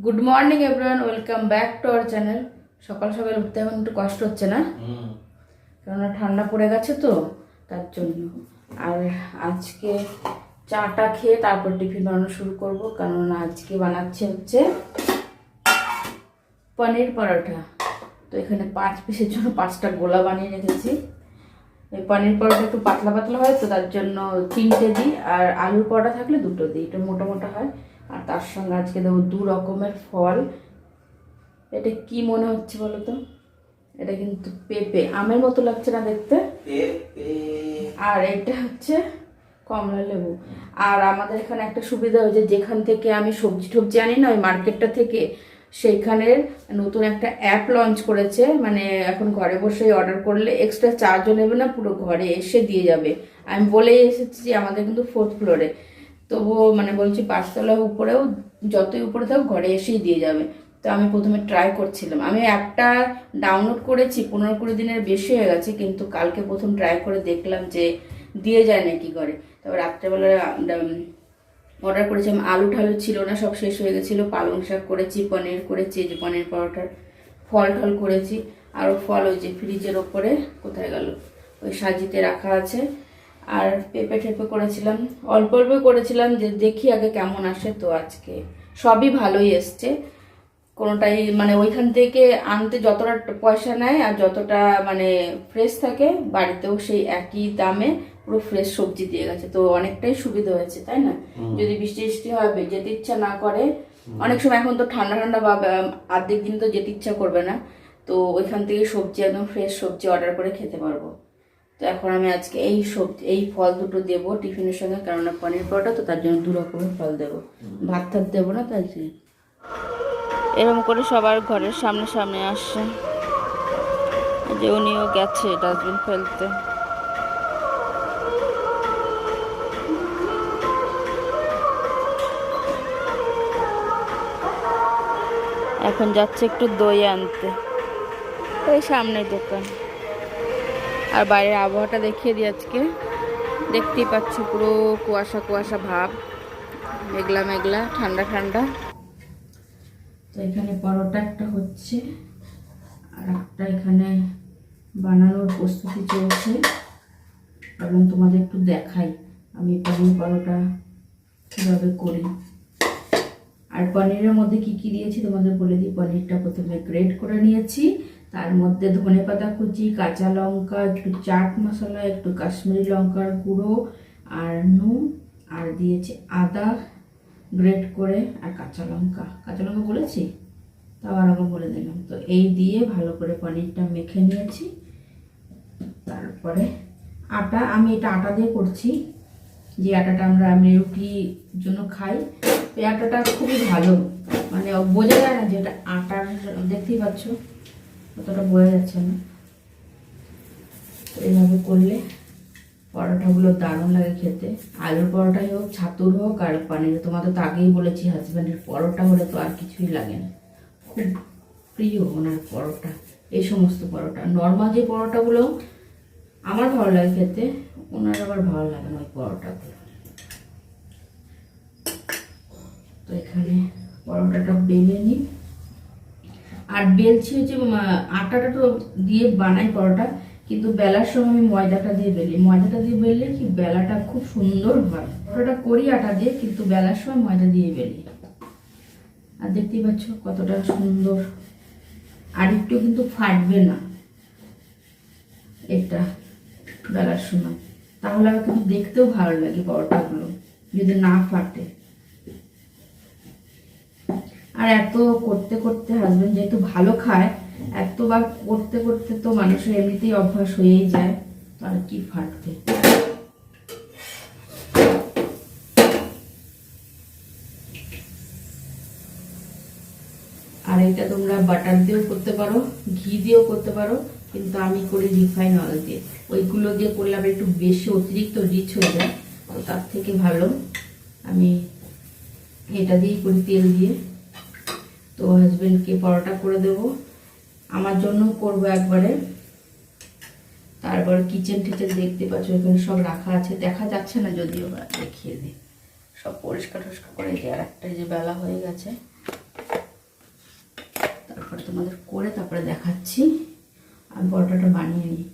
Good morning everyone, welcome back to our channel. সকাল সকাল উঠতে এখন একটু কষ্ট হচ্ছে না, কেননা ঠান্ডা পড়ে গেছে তো তার জন্য। আর আজকে চাটা খেয়ে তারপর টিফিন বানানো শুরু করব, কেননা আজকে বানাচ্ছে হচ্ছে পনির পরোটা। তো এখানে 5 পিসের জন্য 5টা গোলা বানিয়ে রেখেছি। এই পনির পরোটা একটু পাতলা পাতলা হয় তো তার জন্য 3টে দিই, আর আলুর পরোটা থাকলে 2টো দিই, এটা মোটা মোটা হয়। আর তার সঙ্গে আজকে দেবো 2 রকমের ফল। এটা কি মনে হচ্ছে বলো তো? এটা কিন্তু পেঁপে, আমের মতো লাগছে না দেখতে? আর এটা হচ্ছে কমলা লেবু। আর আমাদের এখানে একটা সুবিধা হয়েছে, যেখান থেকে আমি সবজি টবজি আনি না, ওই মার্কেটটা থেকে, সেইখানের নতুন একটা অ্যাপ লঞ্চ করেছে। মানে এখন ঘরে বসেই অর্ডার করলে এক্সট্রা চার্জও নেবে না, পুরো ঘরে এসে দিয়ে যাবে। আমি বলেই এসেছি যে আমাদের কিন্তু 4th ফ্লোরে, তবুও মানে বলছি 5তলার উপরেও, যতই উপরে থাক ঘরে এসেই দিয়ে যাবে। তো আমি প্রথমে ট্রাই করছিলাম, আমি অ্যাপটা ডাউনলোড করেছি 15-20 দিনের বেশি হয়ে গেছে, কিন্তু কালকে প্রথম ট্রাই করে দেখলাম যে দিয়ে যায় নাকি ঘরে। তারপর রাত্রেবেলা অর্ডার করেছিলাম, আলু ঠালু ছিল না, সব শেষ হয়ে গেছিলো। পালং শাক করেছি, পনির করেছি, যে পনির পরোটার ফল টল করেছি। আরও ফল ওই যে ফ্রিজের ওপরে কোথায় গেল, ওই সাজিতে রাখা আছে। আর পেঁপে টেপে করেছিলাম, অল্প অল্প করেছিলাম, যে দেখি আগে কেমন আসে। তো আজকে সবই ভালোই এসছে, কোনোটাই মানে ওইখান থেকে আনতে যতটা পয়সা নেয় আর যতটা মানে ফ্রেশ থাকে, বাড়িতেও সেই একই দামে পুরো ফ্রেশ সবজি দিয়ে গেছে। তো অনেকটাই সুবিধা হয়েছে, তাই না? যদি বৃষ্টি বৃষ্টি হয়, যেতে ইচ্ছা না করে, অনেক সময় এখন তো ঠান্ডা ঠান্ডা বা অর্ধেক দিন তো যেতে ইচ্ছা করবে না, তো ওইখান থেকে সবজি একদম ফ্রেশ সবজি অর্ডার করে খেতে পারবো। তো এখন আমি আজকে এই সবজি, এই ফল দুটো দেবো টিফিনের সঙ্গে, কেননা পনির পরোটা তো তার জন্য 2 রকমের ফল দেবো, ভাত টাত দেবো না তাই জন্য। এরকম করে সবার ঘরের সামনে সামনে আসছে, যে উনিও গেছে ডাস্টবিন ফেলতে। এখন যাচ্ছে একটু দই আনতে, ওই সামনে দোকান। আর বাইরের আবহাওয়াটা দেখিয়ে দিই আজকে, দেখতেই পাচ্ছ পুরো কুয়াশা কুয়াশা ভাব, মেঘলা মেঘলা, ঠান্ডা ঠান্ডা। তো এখানে পরোটা একটা হচ্ছে, আর একটা এখানে বানানোর প্রস্তুতি চলছে। এবং তোমাদের একটু দেখাই আমি পনির পরোটা কীভাবে করি। আর পনিরের মধ্যে কি কি দিয়েছি তোমাদের বলে দিই। পনিরটা প্রথমে গ্রেট করে নিয়েছি, তার মধ্যে ধনেপাতা কুচি, কাঁচা লঙ্কা, একটু চাট মশলা, একটু কাশ্মীরি লঙ্কার গুঁড়ো, আর নুন, আর দিয়েছি আদা গ্রেট করে, আর কাঁচা লঙ্কা বলেছি, তাও আর আবার বলে দিলাম। তো এই দিয়ে ভালো করে পনিরটা মেখে নিয়েছি। তারপরে আটা, আমি এটা আটা দিয়ে করছি, যে আটাটা আমি রুটির জন্য খাই। এই আটাটা খুবই ভালো, মানে বোঝা যায় না যে এটা আটার, দেখতেই পাচ্ছ অতটা বোঝা যাচ্ছে না। এইভাবে করলে পরোটাগুলো দারুণ লাগে খেতে। আলুর পরোটাই হোক, ছাতুর হোক, আর পনির। তোমাদের তো আগেই বলেছি, হাজব্যান্ডের পরোটা হলে তো আর কিছুই লাগে না, খুব প্রিয় ওনার পরোটা। এই সমস্ত পরোটা, নর্মাল যে পরোটাগুলো আমার ভালো লাগে খেতে, ওনার আবার ভালো লাগে না ওই পরোটাগুলো। তো এখানে পরোটাটা বেলে নিই, আর বেলছি হচ্ছে আটাটা তো দিয়ে বানাই পরোটা, কিন্তু বেলার সময় আমি ময়দাটা দিয়ে বেলি। ময়দাটা দিয়ে বেললে কি বেলাটা খুব সুন্দর হয়। পরোটা করি আটা দিয়ে, কিন্তু বেলার সময় ময়দা দিয়ে বেলি। আর দেখতেই পাচ্ছ কতটা সুন্দর, আর একটু কিন্তু ফাটবে না এটা বেলার সময়, তাহলে আর কিন্তু দেখতেও ভালো লাগে পরোটাগুলো যদি না ফাটে। আর এত করতে করতে, হাজবেন্ড যেহেতু ভালো খায়, এতবার করতে করতে তো মানুষের এমনিতেই অভ্যাস হয়েই যায়, তো আর কি ফাটবে। আর এটা তোমরা বাটার দিয়েও করতে পারো, ঘি দিয়েও করতে পারো, কিন্তু আমি করি রিফাইন অয়েল দিয়ে। ওইগুলো দিয়ে করলে আবার একটু বেশি অতিরিক্ত রিচ হয়ে যায়, তো তার থেকে ভালো আমি এটা দিয়েই করি, তেল দিয়ে। তো হাজবেন্ডকে পরোটা করে দেবো, আমার জন্য করব একবারে। তারপর কিচেন টিচেন দেখতে পাচ্ছ এখানে সব রাখা আছে, দেখা যাচ্ছে না যদিও, দেখিয়ে দিই। সব পরিষ্কার টরিষ্কার করে, যে আর একটা যে বেলা হয়ে গেছে, তোমাদের করে তারপরে দেখাচ্ছি। আমি পরোটাটা বানিয়ে নিই।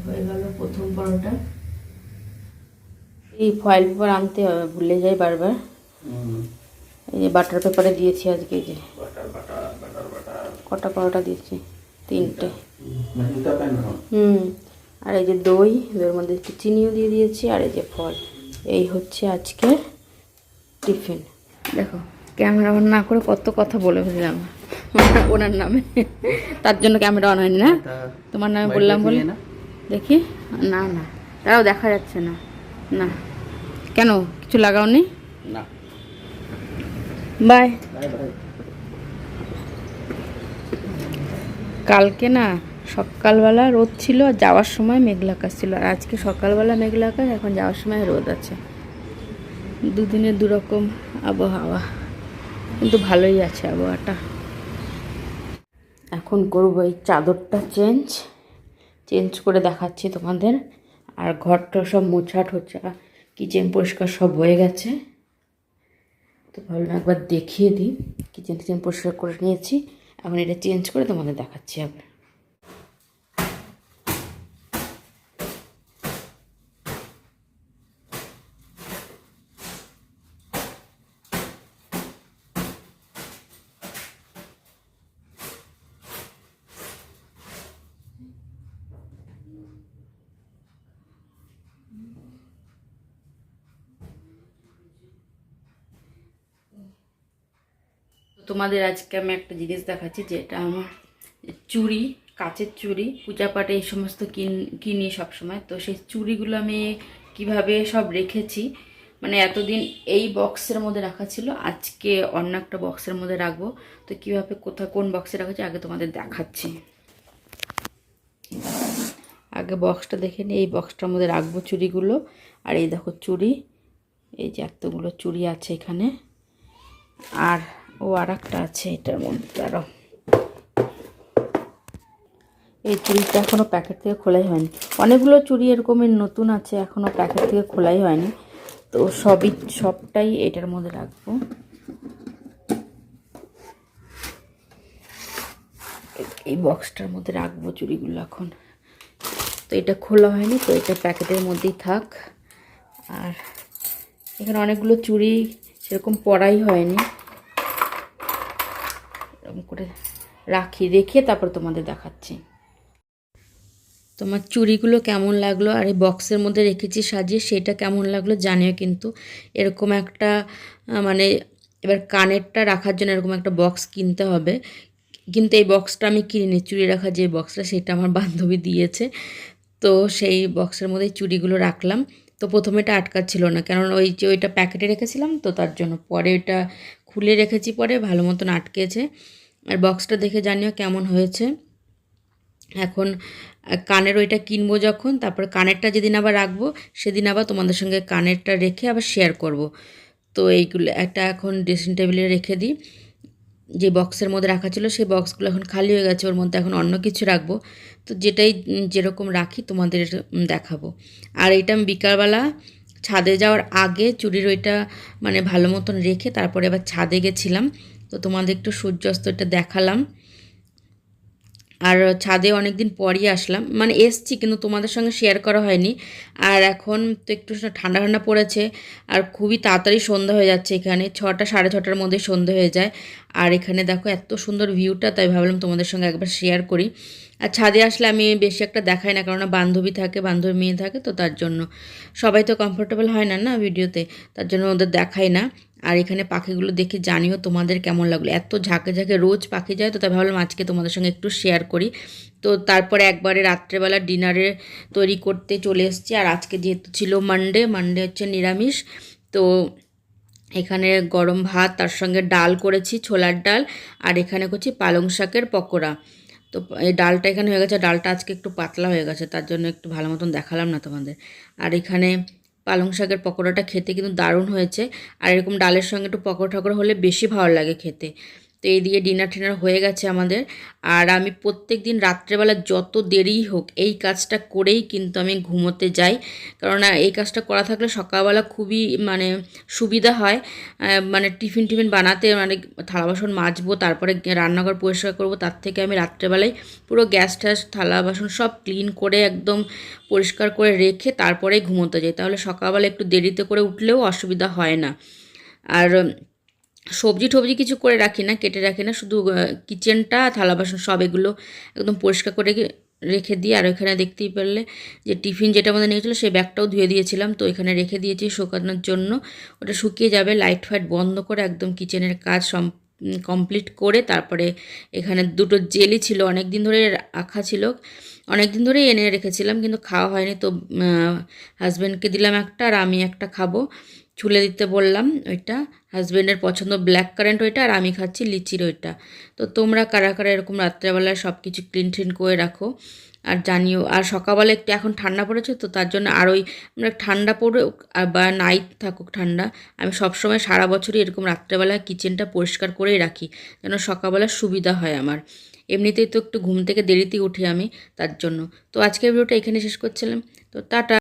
হয়ে গেল প্রথম পরোটা। এই ফয়েল পেপার আনতে হবে, ভুলে যাই বারবার। এই যে বাটার পেপারে দিয়েছি আজকে, যে কটা পরোটা দিয়েছি, 3টে। আর এই যে দই, দইয়ের মধ্যে একটু চিনিও দিয়ে দিয়েছি, আর এই যে ফল। এই হচ্ছে আজকের টিফিন। দেখো ক্যামেরা অন না করে কত কথা বলে ফেললাম ওনার নামে, তার জন্য ক্যামেরা অন হয়নি না। তোমার নামে বললাম বলে দেখি। না না, তারাও দেখা যাচ্ছে না। না কেন, কিছু লাগাওনি? না। বাই। কালকে না সকালবেলা রোদ ছিল, আর যাওয়ার সময় মেঘলা আকাশ ছিল, আর আজকে সকালবেলা মেঘলা আকাশ, এখন যাওয়ার সময় রোদ আছে। দুদিনের দুরকম আবহাওয়া, কিন্তু ভালোই আছে আবহাওয়াটা। এখন করবো এই চাদরটা চেঞ্জ করে দেখাচ্ছি তোমাদের। আর ঘরটা সব মোছা ঠোছা, কিচেন পরিষ্কার সব হয়ে গেছে। তো ভাবলাম একবার দেখিয়ে দিই। কিচেন পরিষ্কার করে নিয়েছি, এখন এটা চেঞ্জ করে তোমাদের দেখাচ্ছি আবার। তোমাদের আজকে আমি একটা জিনিস দেখাচ্ছি, যেটা আমার চুড়ি, কাচের চুড়ি। পূজা পাঠে এই সমস্ত কিনি সবসময়। তো সেই চুড়িগুলো আমি কিভাবে সব রেখেছি, মানে এতদিন এই বক্সের মধ্যে রাখা ছিল, আজকে অন্য একটা বক্সের মধ্যে রাখবো। তো কীভাবে কোথায় কোন বক্সে রাখছি আগে তোমাদের দেখাচ্ছি। আগে বক্সটা দেখে নিই। এই বক্সটার মধ্যে রাখবো চুড়িগুলো। আর এই দেখো চুড়ি, এই যে এতগুলো চুড়ি আছে এখানে। আর একটা আছে এটার মধ্যে আরও। এই চুড়িটা এখনও প্যাকেট থেকে খোলাই হয়নি। অনেকগুলো চুড়ি এরকমের নতুন আছে, এখনও প্যাকেট থেকে খোলাই হয়নি। তো সবটাই এটার মধ্যে রাখবো। এই বক্সটার মধ্যে রাখবো চুড়িগুলো এখন। তো এটা খোলা হয়নি, তো এটা প্যাকেটের মধ্যেই থাক। আর এখানে অনেকগুলো চুড়ি সেরকম পরাই হয়নি, এরকম করে রেখে তারপর তোমাদের দেখাচ্ছি। তোমার চুড়িগুলো কেমন লাগলো, আর এই বক্সের মধ্যে রেখেছি সাজিয়ে, সেটা কেমন লাগলো জানিও। কিন্তু এরকম একটা মানে এবার কানেরটা রাখার জন্য এরকম একটা বক্স কিনতে হবে। কিন্তু এই বক্সটা আমি কিনিনি, চুড়ি রাখার যে বক্সটা সেটা আমার বান্ধবী দিয়েছে। তো সেই বক্সের মধ্যে চুড়িগুলো রাখলাম। তো প্রথমে এটা আটকাচ্ছিল না, কারণ ওইটা প্যাকেটে রেখেছিলাম, তো তার জন্য। পরে এটা খুলে রেখেছি, পরে ভালো মতন আটকেছে। আর বক্সটা দেখে জানিও কেমন হয়েছে। এখন কানের ওইটা কিনবো যখন, তারপর কানেরটা যেদিন আবার রাখবো, সেদিন আবার তোমাদের সঙ্গে কানেরটা রেখে আবার শেয়ার করব। তো এইগুলো একটা এখন ড্রেসিং টেবিলে রেখে দিই। যে বক্সের মধ্যে রাখা ছিল সেই বক্সগুলো এখন খালি হয়ে গেছে, ওর মধ্যে এখন অন্য কিছু রাখবো। তো যেটাই যেরকম রাখি তোমাদের দেখাবো। আর এইটা আমি বিকালবেলা ছাদে যাওয়ার আগে চুড়ির ওইটা মানে ভালো মতন রেখে তারপরে আবার ছাদে গেছিলাম। তো তোমাদের একটু সূর্যাস্তটা দেখালাম। আর ছাদে অনেক দিন পরই আসলাম, মানে এসছি কিন্তু তোমাদের সঙ্গে শেয়ার করা হয়নি। আর এখন তো একটু ঠান্ডা ঠান্ডা পড়েছে, আর খুবই তাড়াতাড়ি সন্ধ্যা হয়ে যাচ্ছে। এখানে 6টা সাড়ে 6টার মধ্যে সন্ধ্যা হয়ে যায়। আর এখানে দেখো এত সুন্দর ভিউটা, তাই ভাবলাম তোমাদের সঙ্গে একবার শেয়ার করি। আর ছাদে আসলে আমি বেশি একটা দেখাই না, কারণ বান্ধবী থাকে, বান্ধবী মেয়ে থাকে, তো তার জন্য সবাই তো কমফোর্টেবল হয় না না ভিডিওতে, তার জন্য ওদের দেখাই না। আর এখানে পাখিগুলো দেখে জানিও তোমাদের কেমন লাগলো। এত ঝাঁকে ঝাঁকে রোজ পাখি যায়, তো তাই ভাবলাম আজকে তোমাদের সঙ্গে একটু শেয়ার করি। তো তারপরে একবারে রাত্রেবেলা ডিনারে তৈরি করতে চলে এসেছি। আর আজকে যেহেতু ছিল মানডে হচ্ছে নিরামিষ। তো এখানে গরম ভাত, তার সঙ্গে ডাল করেছি, ছোলার ডাল। আর এখানে করছি পালং শাকের পকোড়া। তো এই ডালটা এখানে হয়ে গেছে। ডালটা আজকে একটু পাতলা হয়ে গেছে, তার জন্য একটু ভালো মতন দেখালাম না তোমাদের। আর এখানে পালং শাকের পকোড়াটা খেতে কিন্তু দারুণ হয়েছে। আর এরকম ডালের সঙ্গে একটু পকোড়া ঠকোড়া হলে বেশি ভালো লাগে খেতে। তো এই দিয়ে ডিনার টিনার হয়ে গেছে আমাদের। আর আমি প্রত্যেক দিন রাত্রেবেলা যত দেরিই হোক এই কাজটা করেই কিন্তু আমি ঘুমোতে যাই, কারণ এই কাজটা করা থাকলে সকালবেলা খুবই মানে সুবিধা হয়। মানে টিফিন টিফিন বানাতে, মানে থালা বাসন মাজবো, তারপরে রান্নাঘর পরিষ্কার করব, তার থেকে আমি রাত্রেবেলায় পুরো গ্যাস ট্যাস থালা বাসন সব ক্লিন করে একদম পরিষ্কার করে রেখে তারপরে ঘুমোতে যাই, তাহলে সকালবেলা একটু দেরিতে করে উঠলেও অসুবিধা হয় না। আর সবজি টবজি কিছু করে রাখি না, কেটে রাখি না, শুধু কিচেনটা থালা বাসন সব এগুলো একদম পরিষ্কার করে রেখে দিই। আর ওইখানে দেখতেই পারলে যে টিফিন যেটা আমাদের নিয়েছিল সেই ব্যাগটাও ধুয়ে দিয়েছিলাম, তো এখানে রেখে দিয়েছি শুকানোর জন্য। ওটা শুকিয়ে যাবে, লাইট ফাইট বন্ধ করে একদম কিচেনের কাজ কমপ্লিট করে তারপরে এখানে দুটো জেলি ছিল, অনেক দিন ধরে রাখা ছিল, অনেক দিন ধরেই এনে রেখেছিলাম কিন্তু খাওয়া হয়নি, তো হাজব্যান্ডকে দিলাম একটা আর আমি একটা খাবো, ছুলে দিতে বললাম। ওইটা হাজব্যান্ডের পছন্দ ব্ল্যাক কারেন্ট ওইটা, আর আমি খাচ্ছি লিচির ওইটা। তো তোমরা কারা কারা এরকম রাত্রেবেলায় সব কিছু ক্লিন ট্রিন করে রাখো আর জানিও। আর সকালবেলা একটু এখন ঠান্ডা পড়েছে, তো তার জন্য আর ওই মানে ঠান্ডা পড়ে বা নাইট থাকুক ঠান্ডা, আমি সবসময় সারা বছরই এরকম রাত্রেবেলা কিচেনটা পরিষ্কার করেই রাখি, যেন সকালবেলা সুবিধা হয় আমার। এমনিতেই তো একটু ঘুম থেকে দেরিতেই উঠি আমি, তার জন্য। তো আজকের ভিডিওটা এখানে শেষ করছিলাম, তো টাটা।